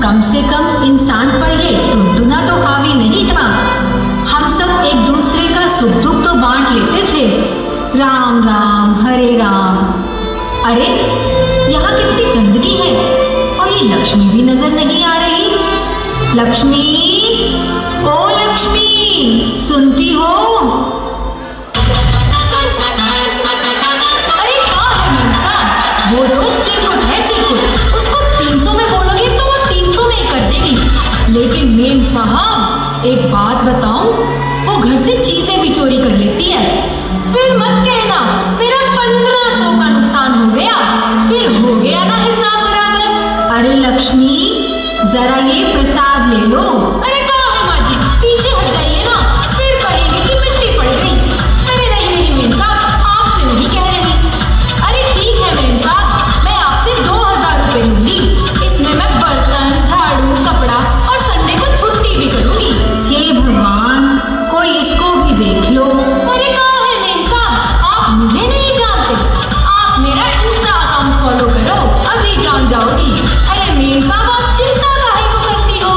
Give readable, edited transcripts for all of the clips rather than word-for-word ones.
कम से कम इंसान पर ये टुनटुना तो हावी नहीं था। हम सब एक दूसरे का सुख दुख तो बांट लेते थे। राम राम हरे राम। अरे यहाँ कितनी गंदगी है और ये लक्ष्मी भी नजर नहीं आ रही। लक्ष्मी, ओ लक्ष्मी, सुनती हो? अरे कहाँ है मेम साहब? वो तो चिरकुट है चिरकुट। उसको 300 में बोलोगे तो वो 300 में कर देगी। लेकिन मेम साहब एक बात बताऊं, वो घर से चीजें भी चोरी कर लेती है। फिर मत कहना मेरा 1500 का नुकसान हो गया। फिर हो गया ना हिसाब बराबर। अरे लक्ष्मी जरा ये प्रसाद ले लो। अरे कहाँ है माँ जी? पीछे हट जाइए ना, फिर कहेंगे कि मिट्टी पड़ गई। अरे नहीं नहीं मेम साहब, आपसे नहीं कह रही। अरे ठीक है मेम साहब, मैं आपसे 2000 रुपए लूंगी। इसमें मैं बर्तन, झाड़ू, कपड़ा और संडे को छुट्टी भी करूंगी। हे भगवान, कोई इसको भी देख लो। अरे कहाँ है मेम साहब? आप मुझे नहीं जानते। आप मेरा इंस्टा अकाउंट फॉलो करो, अभी जान जाओगी। अरे मेम साहब आप चिंता काहे को करती हो?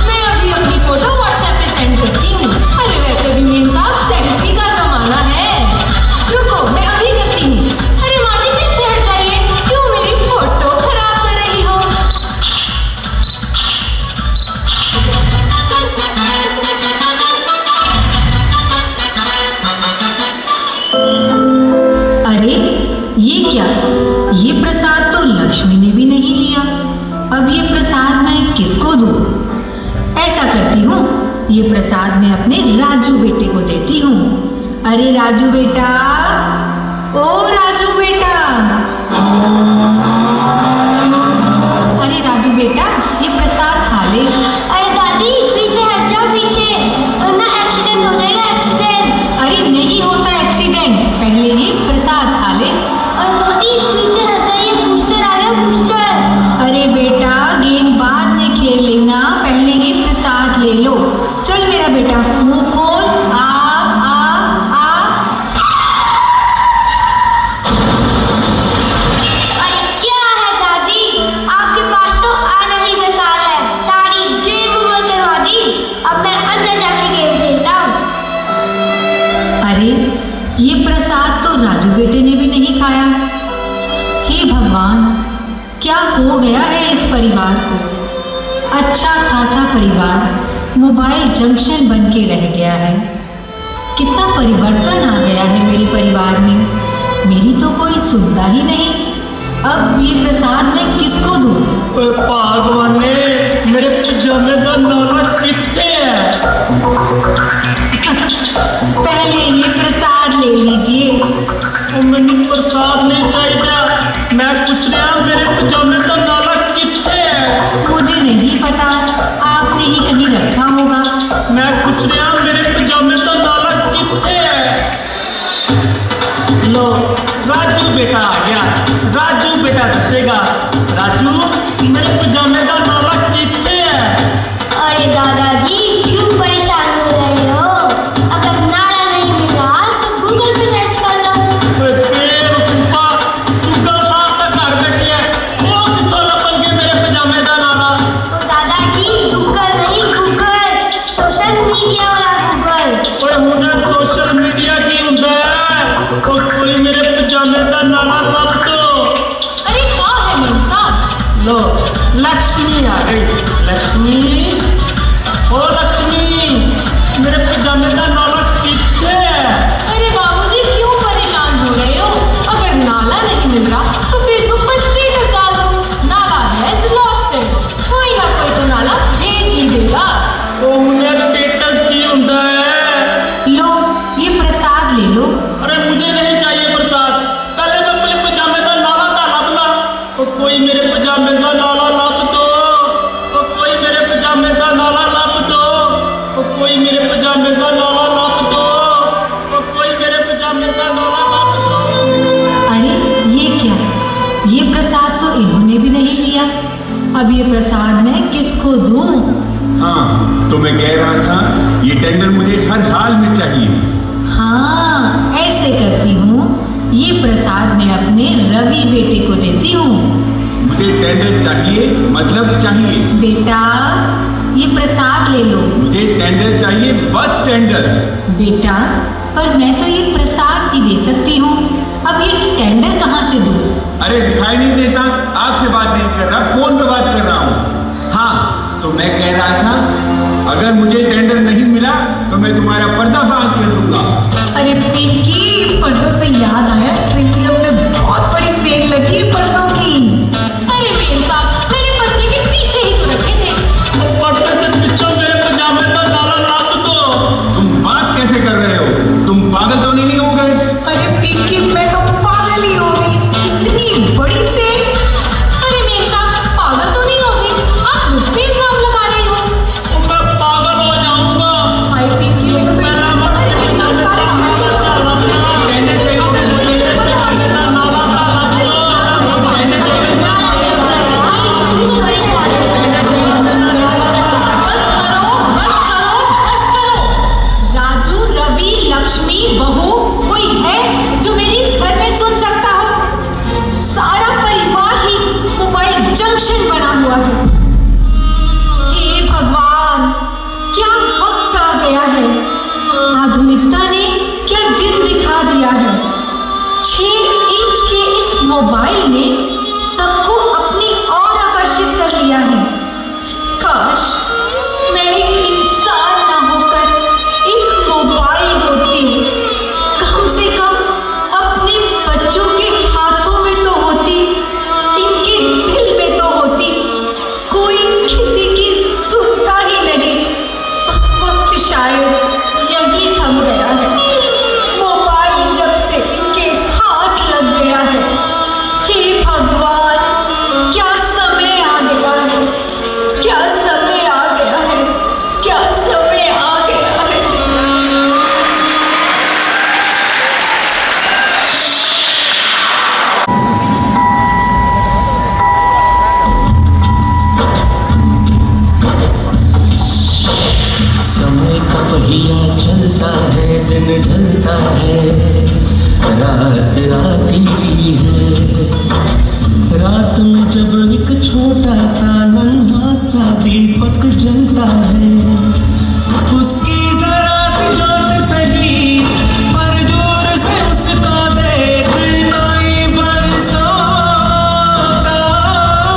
मैं अभी अपनी फोटो व्हाट्सएप पे सेंड करती हूँ। अरे वैसे भी मेम साहब सेल्फी का जमाना है। रुको मैं अभी करती हूँ। अरे माँ जी पीछे हट जाइए, क्यों मेरी फोटो खराब कर रही हो? अरे ये क्या? ये प्रसाद तो लक्ष्मी ने भी नहीं लिया। अब ये प्रसाद मैं किसको दूं? ऐसा करती हूँ, ये प्रसाद मैं अपने राजू बेटे को देती हूँ। अरे राजू बेटा, ओ राजू बेटा। अरे राजू बेटा ये प्रसाद खा ले। अरे दादी पीछे हट जाओ, पीछे, वरना एक्सीडेंट हो जाएगा, एक्सीडेंट। अरे नहीं होता एक्सीडेंट, पहले ये प्रसाद खा ले। और दादी पीछे हट जाइए, बूस्टर आ गया, बूस्टर। अरे बेटा गेम बाद में खेल लेना, पहले ये प्रसाद ले लो। चल मेरा बेटा मुंह खोल। आ आ आ। अरे क्या है दादी, आपके पास तो आना ही बेकार है। सारी गेम ओवर करवा दी। अब मैं अंदर जाके गेम खेलता हूँ। अरे ये प्रसाद तो राजू बेटे ने भी नहीं खाया। हे भगवान, क्या हो गया है इस परिवार को? अच्छा खासा परिवार मोबाइल जंक्शन बन के रह गया है। कितना परिवर्तन आ गया है मेरे परिवार में। मेरी तो कोई सुनता ही नहीं। अब ये प्रसाद मैं किसको दूं? ओए भगवाने, मेरे पजामे का नाला कितने है? पहले ये प्रसाद ले लीजिए। मैनू प्रसाद नहीं चाहिए। मैं पूछ रहा मेरे पजामे का नाला कितने है? मुझे नहीं पता, आपने ही कहीं रखा होगा। मैं पूछ रहा मेरे पजामे का नाला कितने है? लो राजू बेटा आ गया। राजू बेटा दसेगा। राजू मेरे पजामे का नाला कितने है? अरे दादाजी क्यों परेशान हो रहे हो? अगर नाला नहीं मिल रहा तो गूगल पे सर्च कर लो। ओए बेवकूफा, गूगल साहब तक घर बैठी है, वो कितों लपन के मेरे पजामे का नाला? तो दादाजी गूगल नहीं, गूगल, सोशल मीडिया वाला गूगल। ओए हुणे सोशल मीडिया की हुंदा है। ओ कोई मेरे पजामे का नाला लब दो। अरे कहाँ है मेम साहब? लो लक्ष्मी आ गई। लक्ष्मी, ओ लक्ष्मी, मेरे पजामे का नाला कितने है? अरे बाबूजी क्यों परेशान हो रहे हो? अगर नाला नहीं मिल रहा तो फेसबुक पर स्टेटस डाल दो, नाला हैज लॉस्टेड। कोई ना कोई तो नाला भेज ही देगा। ओ हुणे स्टेटस की हुंदा है। लो ये प्रसाद ले लो। अरे मुझे नहीं चाहिए प्रसाद, पहले मैं अपने पजामे का नाला का लब ला। ओ कोई मेरे पजामे का नाला लब दो। ओ कोई मेरे पजामे का नाला लब दो। ओ कोई मेरे पजामे का नाला लब दो। ओ कोई मेरे पजामे का नाला लब दो। अरे ये क्या? ये प्रसाद तो इन्होंने भी नहीं लिया। अब ये प्रसाद मैं किसको दूं? हाँ तो मैं कह रहा था ये टेंडर मुझे हर हाल में चाहिए। हाँ ऐसे करती हूँ, ये प्रसाद मैं अपने रवि बेटे को देती हूँ। मुझे मुझे टेंडर चाहिए, मतलब चाहिए। बेटा ये प्रसाद ले लो। मुझे टेंडर चाहिए, बस टेंडर। बेटा पर मैं तो ये प्रसाद ही दे सकती हूँ, अब ये टेंडर कहाँ से दूँ? अरे दिखाई नहीं देता, आपसे बात नहीं कर रहा, फोन पे बात कर रहा हूँ। हाँ तो मैं कह रहा था, अगर मुझे टेंडर नहीं मिला तो मैं तुम्हारा पर्दाफाश कर दूंगा। अरे पिंकी, पर्दों से याद आया, प्रीमियम में बहुत बड़ी सेल लगी है पर्दों की। अरे मेम साहब, मेरे पर्दे के पीछे ही तो रखे थे। वो पर्दे के पीछे मेरे पजामे का नाला लाभ दो। तुम बात कैसे कर रहे हो? तुम पागल तो नहीं हो गए? अरे पिंकी, मैं तो पागल ही हो गई, इतनी बड़ी सेल। अरे मेम साहब, पागल तो नहीं हो गई, आप मुझ पे इल्जाम लगा रहे हो। तो मैं पागल हो जाऊंगा। हाय पिंकी, मेरे को तो अरे मेम साहब, सारे बस करो। राजू, रवि, लक्ष्मी, बहू, कोई है जो मेरी इस घर में सुन सकता हो? सारा परिवार ही मोबाइल जंक्शन बना हुआ है। हे भगवान, क्या वक्त आ गया है, आधुनिकता ने क्या दिन दिखा दिया है। 6 इंच के इस मोबाइल ने सबको अपनी ओर आकर्षित कर लिया है। काश मैं एक इंसान ना होकर एक मोबाइल होती, कम से कम अपने बच्चों के हाथों में तो होती, इनके दिल में तो होती। कोई किसी की सुनता ही नहीं। वक्त शायद यही थम गया है। मोबाइल जब से इनके हाथ लग गया है, हे भगवान, क्या समय आ गया है, क्या समय आ गया है, क्या समय आ गया है। समय का पहिया चलता है, दिन ढलता है, रात आती है। रात में जब एक छोटा सा नन्हा सा दीपक जलता है, उसकी जरा सी जोत सही पर दूर से उसको देख कोई बरसों का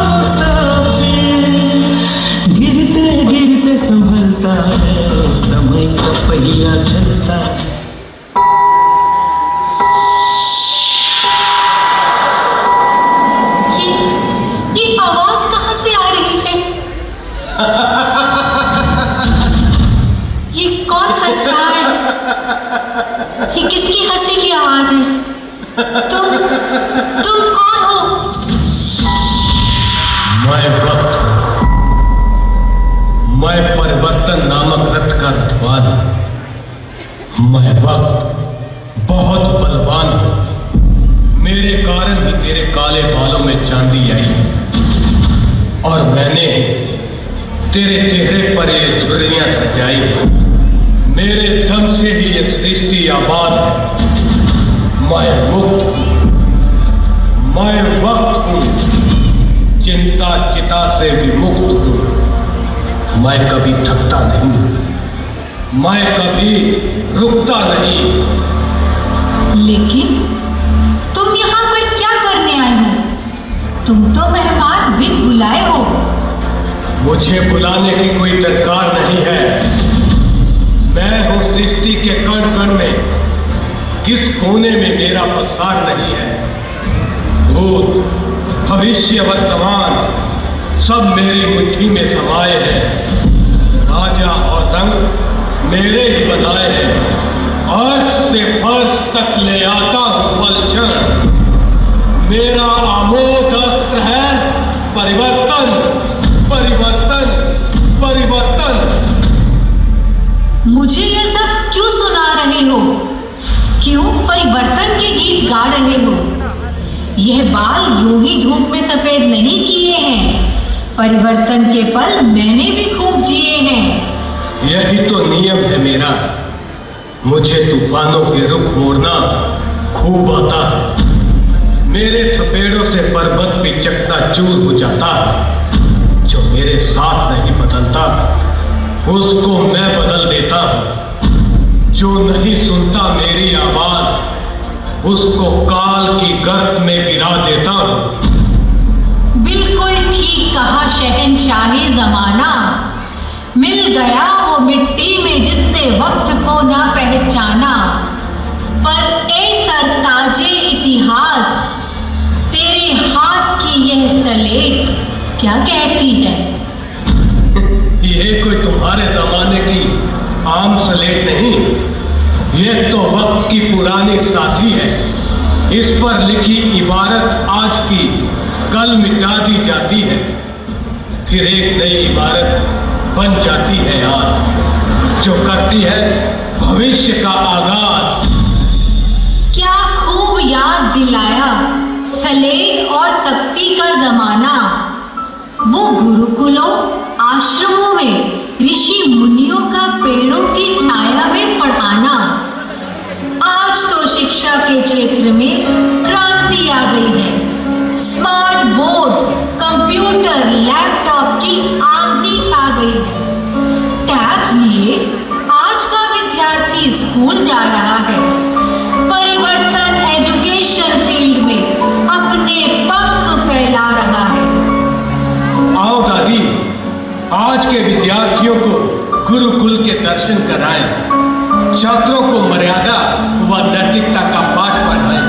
मुसाफिर गिरते गिरते संभलता है, समय का पहिया चलता है। ये आवाज कहाँ से आ रही है? ये कौन हंस रहा है? ये किसकी हंसी की आवाज है? तुम कौन हो? मैं वक्त हूं, मैं परिवर्तन नामक रथ का रथवान हूं। मैं वक्त बहुत बलवान हूं, मेरे कारण ही तेरे काले बालों में चांदी आई और मैंने तेरे चेहरे पर ये झुर्रियां सजाई। मेरे दम से ही ये सृष्टि आबाद है। मैं मुक्त हूं, मैं वक्त हूं, चिंता चिता से विमुक्त हूं। मैं कभी थकता नहीं, मैं कभी रुकता नहीं। लेकिन तुम यहाँ पर क्या करने आए हो? तुम तो मेहमान बिन बुलाए हो। मुझे बुलाने की कोई दरकार नहीं है। मैं हूं सृष्टि के कण कण में, किस कोने में मेरा पसार नहीं है। भूत, भविष्य, वर्तमान सब मेरी मुट्ठी में समाये हैं। राजा और रंग मेरे ही बनाए हैं। अर्श से फर्श तक ले आता हूं पलछण। मेरा आमोद अस्त्र है परिवर्तन, परिवर्तन, परिवर्तन। मुझे यह सब क्यों सुना रहे हो? क्यों परिवर्तन के गीत गा रहे हो? यह बाल यूं ही धूप में सफेद नहीं किए हैं। परिवर्तन के पल मैंने भी खूब जिए हैं। यही तो नियम है मेरा। मुझे तूफानों के रुख मोड़ना खूब आता है। मेरे थपेड़ों से पर्वत भी चकनाचूर हो जाता है। जो मेरे साथ नहीं बदलता उसको मैं बदल देता हूं। जो नहीं सुनता मेरी आवाज उसको काल की गर्त में गिरा देता हूं। बिल्कुल ठीक कहा शहंशाहे जमाना। मिल गया वो मिट्टी में जिसने वक्त को ना पहचाना। पर ए सरताजे इतिहास, तेरे हाथ की यह सलेट क्या कहती है? यह कोई तुम्हारे जमाने की आम सलेट नहीं, यह तो वक्त की पुरानी साथी है। इस पर लिखी इबारत आज की कल मिटा दी जाती है, फिर एक नई इबारत बन जाती है आज, जो करती है भविष्य का आगाज। क्या खूब याद दिलाया सलेट और तख्ती का जमाना। वो गुरुकुलों आश्रमों में ऋषि मुनियों का पेड़ों की छाया में पढ़ाना। आज तो शिक्षा के क्षेत्र में क्रांति आ गई है। स्मार्ट बोर्ड, कंप्यूटर, लैपटॉप की आंधी छा गई है। टैब्स लिए आज का विद्यार्थी स्कूल जा रहा है। परिवर्तन एजुकेशन फील्ड में अपने पंख फैला रहा है। आओ दादी, आज के विद्यार्थियों को गुरुकुल के दर्शन कराएं, छात्रों को मर्यादा व नैतिकता का पाठ पढ़ाएं।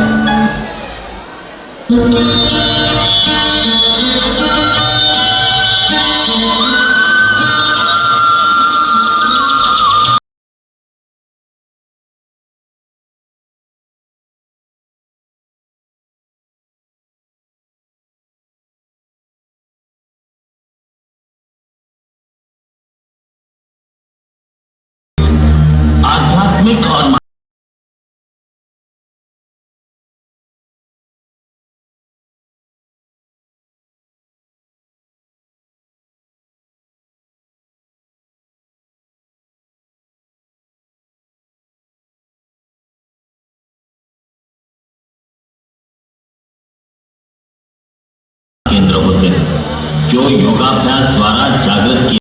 आध्यात्मिक और केंद्र होते हैं जो योगाभ्यास द्वारा जागृत किया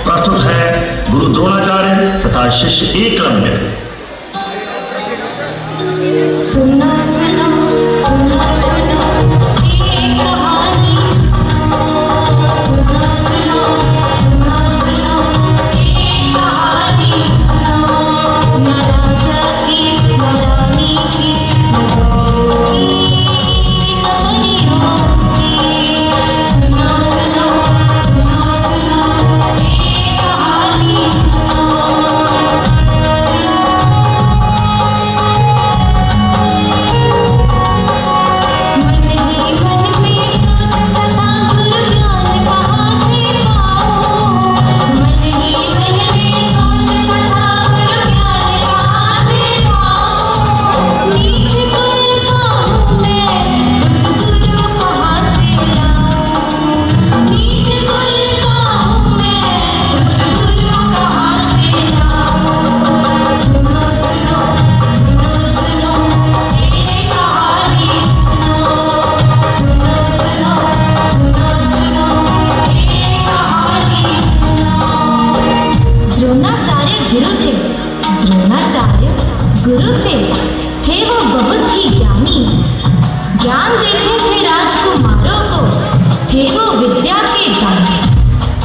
प्रस्तुत है गुरु द्रोणाचार्य तथा शिष्य एकलव्य। सुना सुना सुना सुना ये कहानी। सुना सुना सुना सुना ये कहानी। न राजा की न रानी की न गोपियों की न मणियों की। सुना सुना सुना सुना ये कहानी। सुना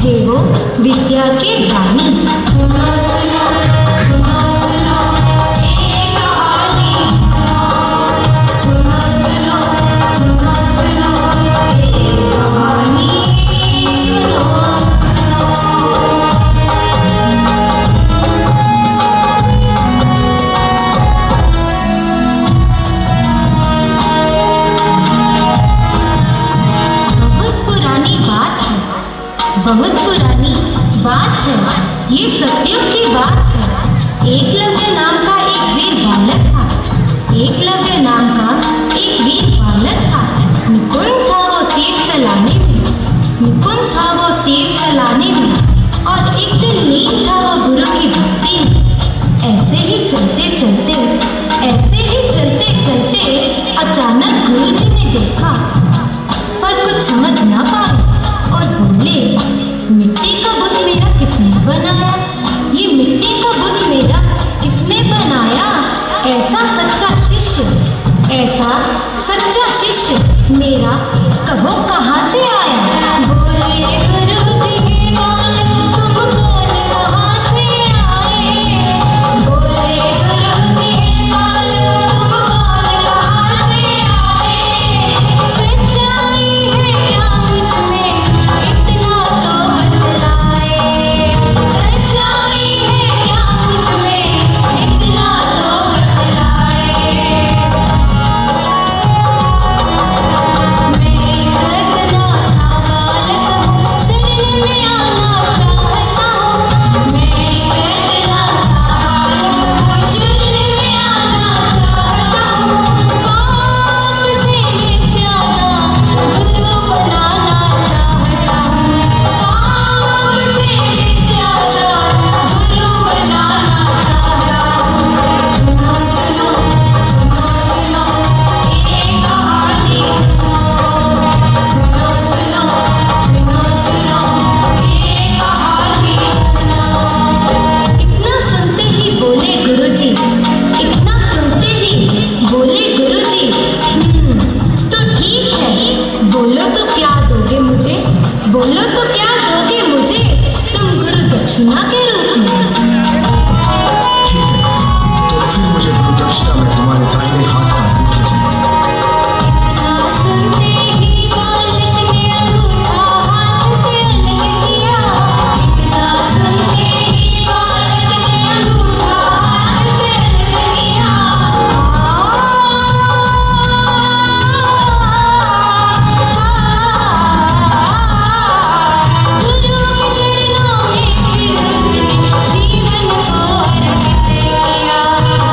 थे वो विद्या के दानी। सुनो सुनो सुनो सुनो एक कहानी सुनो सुनो सुनो सुनो एक कहानी सुनो बहुत पुरानी बात है, ये सत्युग की बात है। एकलव्य नाम का एक वीर बालक था। एकलव्य नाम का एक वीर बालक था। निपुण था वो तीर चलाने में, निपुण था वो तीर चलाने में, और एक दिन लीन था वो गुरु की भक्ति में। ऐसे ही चलते चलते अचानक गुरु जी ने देखा, पर कुछ समझ ना पाए और बोले, मिट्टी का बुत मेरा किसने बनाया? ये मिट्टी का बुत मेरा किसने बनाया? ऐसा सच्चा शिष्य मेरा कहो कहाँ से आया? बोले गुरु जी हे बालक तुम कौन कहाँ से आए? बोले गुरु जी हे बालक तुम कौन कहाँ से आए? सच्चाई है क्या मुझ में इतना तो बतलाए? सच्चाई है क्या मुझ में इतना तो बतलाए? मैं एक रत्ना सा बालक हूँ, शरण में आना चाहता हूँ। मैं एक रत्ना सा बालक हूँ, शरण में आना चाहता हूँ। पाप से विद्या का गुरु बनाना चाहता हूँ। पाप से विद्या का गुरु बनाना चाहता हूँ। सुनो सुनो सुनो सुनो एक कहानी सुनो। सुनो सुनो सुनो सुनो एक कहानी सुनो। इतना सुनते ही बोले गुरुजी, इतना सुनते ही बोले गुरुजी, तो ठीक है, बोलो तो क्या दोगे मुझे? बोलो तो क्या दोगे मुझे तुम गुरु दक्षिणा के रूप में? ठीक है, तो फिर मुझे गुरु दक्षिणा में तुम्हारे दाहिने हाथ का अंगूठा चाहिए। इतना सुनते ही बालक ने अंगूठा हाथ से अलग किया। इतना सुनते ही बालक ने अंगूठा हाथ से अलग किया। गुरु के चरणों में फिर उसने जीवन को अर्पित किया।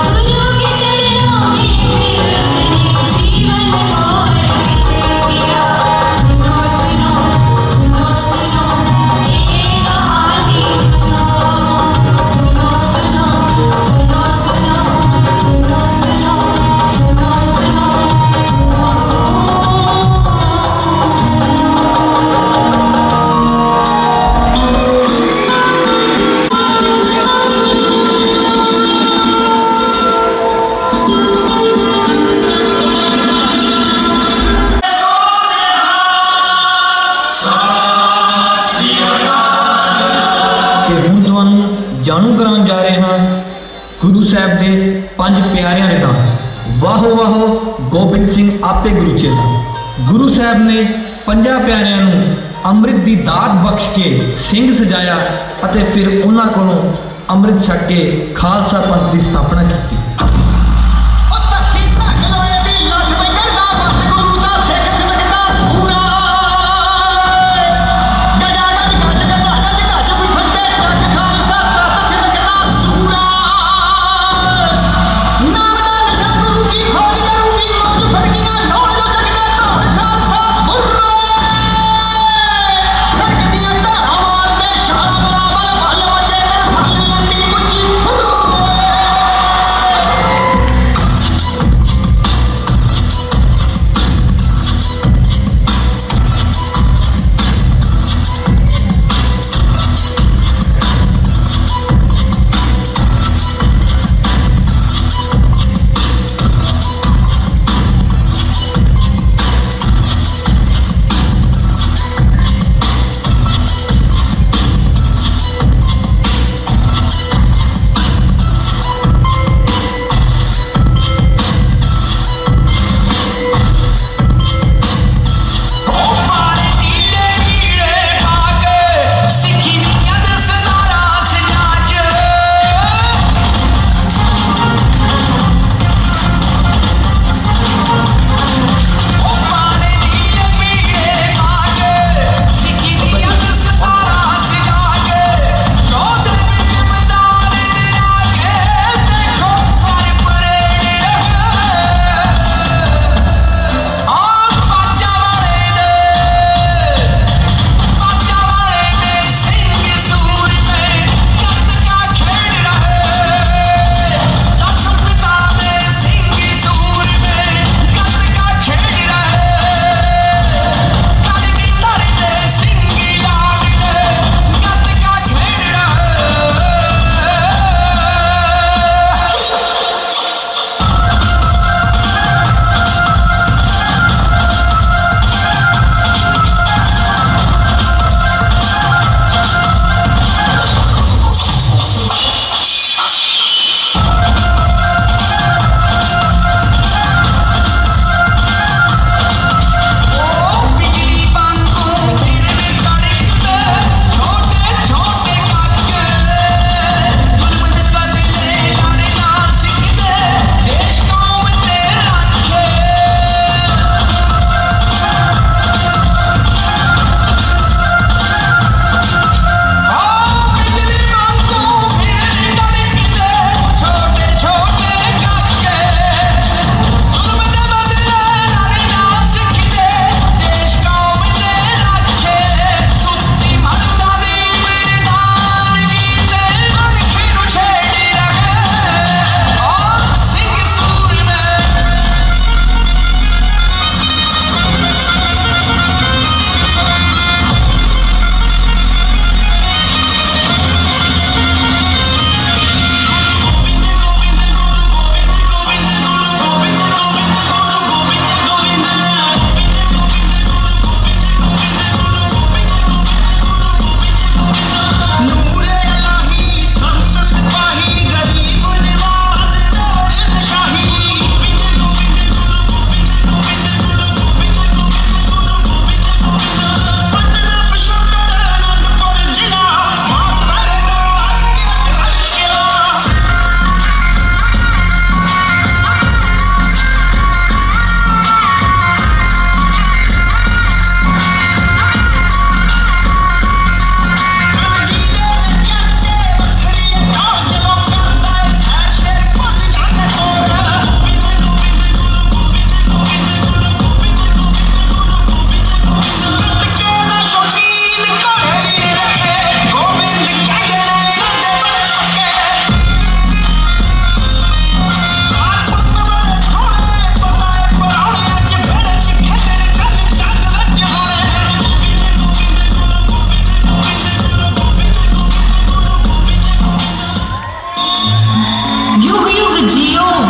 गुरु के चरणों में फिर उसने जीवन को अर्पित किया। सुनो सुनो सुनो सुनो एक कहानी सुनो। सुनो सुनो सुनो सुनो सुनो सुनो सुनो सुनो ਕਿ ਹੁਣ ਤੁਹਾਨੂੰ ਜਾਣੂ ਕਰਾਉਣ ਜਾ ਰਹੇ ਹਾਂ ਗੁਰੂ ਸਾਹਿਬ ਦੇ ਪੰਜ ਪਿਆਰਿਆਂ ਦੇ ਨਾਮ। ਵਾਹੋ ਵਾਹੋ ਗੋਬਿੰਦ ਸਿੰਘ ਆਪੇ ਗੁਰੂ ਚੇਲਾ। ਗੁਰੂ ਸਾਹਿਬ ਨੇ ਪੰਜਾਂ ਪਿਆਰਿਆਂ ਨੂੰ ਅੰਮ੍ਰਿਤ ਦੀ ਦਾਤ ਬਖਸ਼ ਕੇ ਸਿੰਘ ਸਜਾਇਆ ਅਤੇ ਫਿਰ ਉਹਨਾਂ ਕੋਲੋਂ ਅੰਮ੍ਰਿਤ ਛਕ ਕੇ ਖਾਲਸਾ ਪੰਥ ਦੀ ਸਥਾਪਨਾ ਕੀਤੀ।